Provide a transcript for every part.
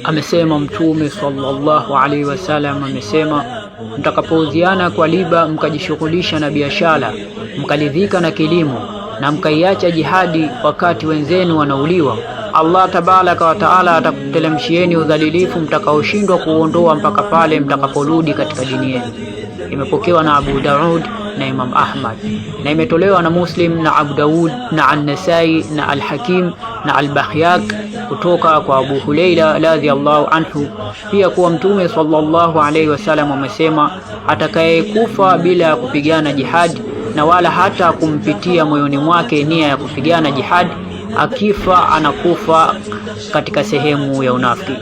Amesema Mtume sallallahu alaihi wasallam, amesema mtakapouziana kwa riba mkajishughulisha na biashara, mkalidhika na kilimo na mkaiacha jihadi wakati wenzenu wanauliwa, Allah tabaraka wa taala atakutelemshieni udhalilifu mtakaoshindwa kuondoa mpaka pale mtakaporudi katika dini yenu. Imepokewa na Abu Daud na Imam Ahmad, na imetolewa na Muslim na Abu Daud na An-Nasai na Al-Hakim na Al-Bakhyak kutoka kwa Abu Huraira radhiyallahu anhu pia kuwa Mtume sallallahu alaihi wasallam amesema, atakayekufa bila ya kupigana jihad na wala hata kumpitia moyoni mwake nia ya kupigana jihad, akifa anakufa katika sehemu ya unafiki.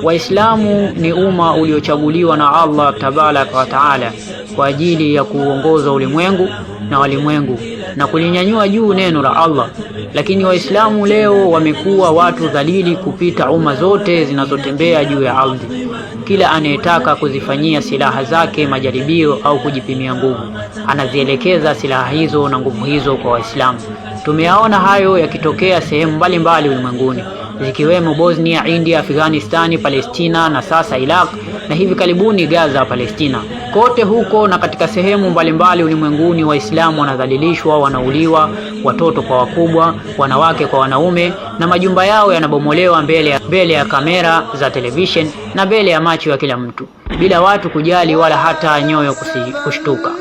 Waislamu ni umma uliochaguliwa na Allah tabaraka wa taala kwa ajili ya kuongoza ulimwengu na walimwengu na kulinyanyua juu neno la Allah, lakini Waislamu leo wamekuwa watu dhalili kupita umma zote zinazotembea juu ya ardhi. Kila anayetaka kuzifanyia silaha zake majaribio au kujipimia nguvu, anazielekeza silaha hizo na nguvu hizo kwa Waislamu. Tumeyaona hayo yakitokea sehemu mbalimbali ulimwenguni, zikiwemo Bosnia, India, Afghanistan, Palestina na sasa Iraq, na hivi karibuni Gaza, Palestina. Kote huko na katika sehemu mbalimbali ulimwenguni, Waislamu wanadhalilishwa, wanauliwa, watoto kwa wakubwa, wanawake kwa wanaume, na majumba yao yanabomolewa mbele ya kamera za television na mbele ya macho ya kila mtu, bila watu kujali wala hata nyoyo kushtuka.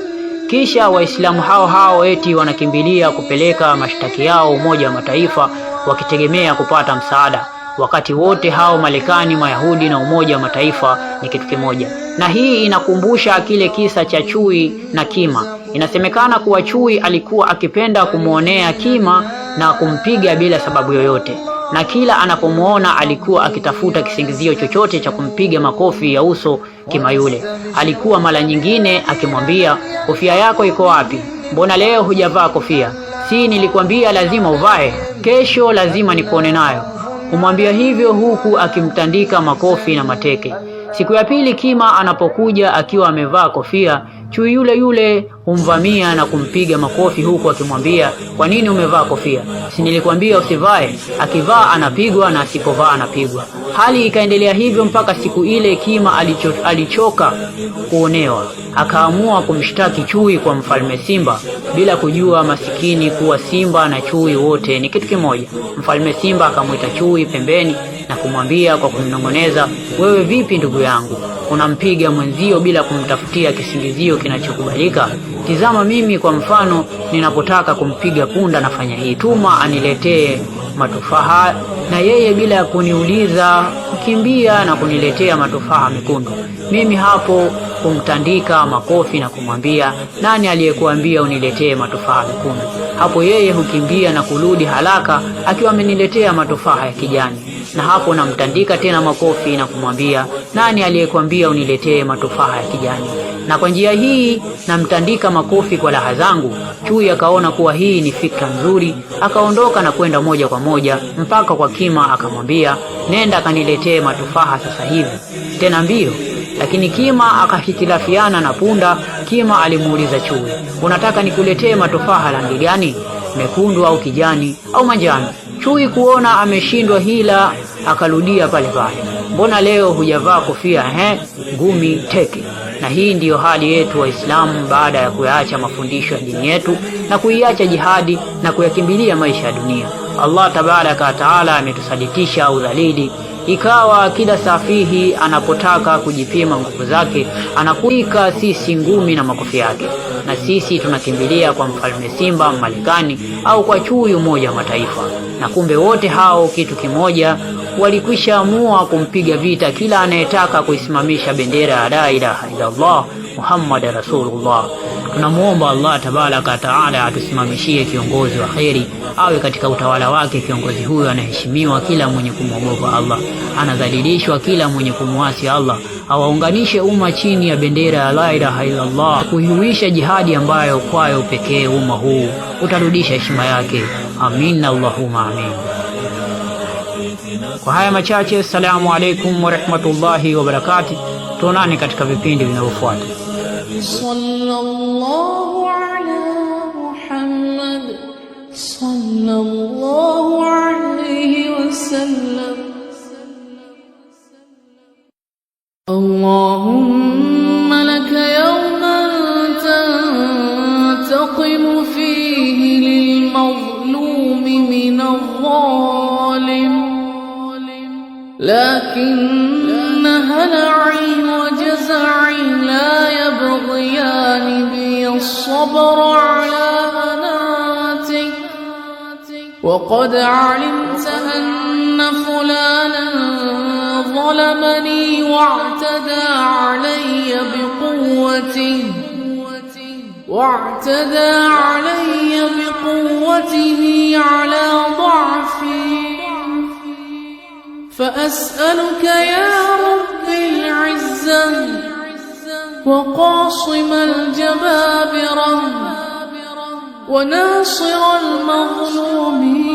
Kisha Waislamu hao eti wanakimbilia kupeleka mashtaki yao Umoja wa Mataifa wakitegemea kupata msaada, wakati wote hao Marekani, Mayahudi na Umoja wa Mataifa ni kitu kimoja. Na hii inakumbusha kile kisa cha chui na kima. Inasemekana kuwa chui alikuwa akipenda kumuonea kima na kumpiga bila sababu yoyote, na kila anapomuona alikuwa akitafuta kisingizio chochote cha kumpiga makofi ya uso kima yule. Alikuwa mara nyingine akimwambia, kofia yako iko wapi? Mbona leo hujavaa kofia? Si nilikwambia lazima uvae, kesho lazima nikuone nayo. Kumwambia hivyo huku akimtandika makofi na mateke. Siku ya pili kima anapokuja akiwa amevaa kofia, chui yule humvamia na kumpiga makofi huku akimwambia, kwa nini umevaa kofia? Si nilikwambia usivae? Akivaa anapigwa na asipovaa anapigwa. Hali ikaendelea hivyo mpaka siku ile kima alichoka kuonewa, akaamua kumshtaki chui kwa Mfalme Simba, bila kujua masikini kuwa simba na chui wote ni kitu kimoja. Mfalme Simba akamwita chui pembeni na kumwambia kwa kumnongoneza, wewe vipi ndugu yangu, unampiga mwenzio bila kumtafutia kisingizio kinachokubalika? Tizama mimi kwa mfano, ninapotaka kumpiga punda nafanya hii, tuma aniletee matufaha, na yeye bila kuniuliza kukimbia na kuniletea matufaha mekundu. Mimi hapo kumtandika makofi na kumwambia, nani aliyekuambia uniletee matufaha mekundu? Hapo yeye hukimbia na kurudi haraka akiwa ameniletea matufaha ya kijani, na hapo namtandika tena makofi na kumwambia, nani aliyekuambia uniletee matufaha ya kijani? Na kwa njia hii namtandika makofi kwa raha zangu. Chui akaona kuwa hii ni fikra nzuri, akaondoka na kwenda moja kwa moja mpaka kwa kima, akamwambia, nenda kaniletee matufaha sasa hivi, tena mbio. Lakini kima akahitilafiana na punda. Kima alimuuliza chui, unataka nikuletee matufaha rangi gani, mekundu au kijani au manjano? Chui kuona ameshindwa hila akarudia pale pale, mbona leo hujavaa kofia? Ngumi teke. Na hii ndiyo hali yetu Waislamu baada ya kuyaacha mafundisho ya dini yetu na kuiacha jihadi na kuyakimbilia maisha ya dunia. Allah tabaraka wa taala ametusaditisha udhalili, ikawa kila safihi anapotaka kujipima nguvu zake anakuika sisi ngumi na makofi yake, na sisi tunakimbilia kwa Mfalme Simba Marekani au kwa chui Umoja wa Mataifa. Na kumbe wote hao kitu kimoja, walikwisha amua kumpiga vita kila anayetaka kuisimamisha bendera ya la ilaha illa Allah Muhammad Rasulullah. Tunamuomba Allah tabaraka wa taala atusimamishie kiongozi wa kheri, awe katika utawala wake kiongozi huyo anaheshimiwa kila mwenye kumwogopa Allah, anadhalilishwa kila mwenye kumwasi Allah, awaunganishe umma chini ya bendera ya la ilaha illa Allah, kuihuisha jihadi ambayo kwayo pekee umma huu utarudisha heshima yake. Amin, Allahumma amin. Kwa haya machache, assalamu alaikum wa rahmatullahi wa barakatuh. Tuonane katika vipindi vinavyofuata. Sallallahu ala Muhammad sallallahu alayhi wasallam. لكن هلعي وجزعي لا يبغيان بي الصبر على هناتك. وقد علمت أن فلانا ظلمني واعتدى علي بقوته على ضعفي، فأسألك يا رب العزة وقاصم الجبابرة وناصر المظلومين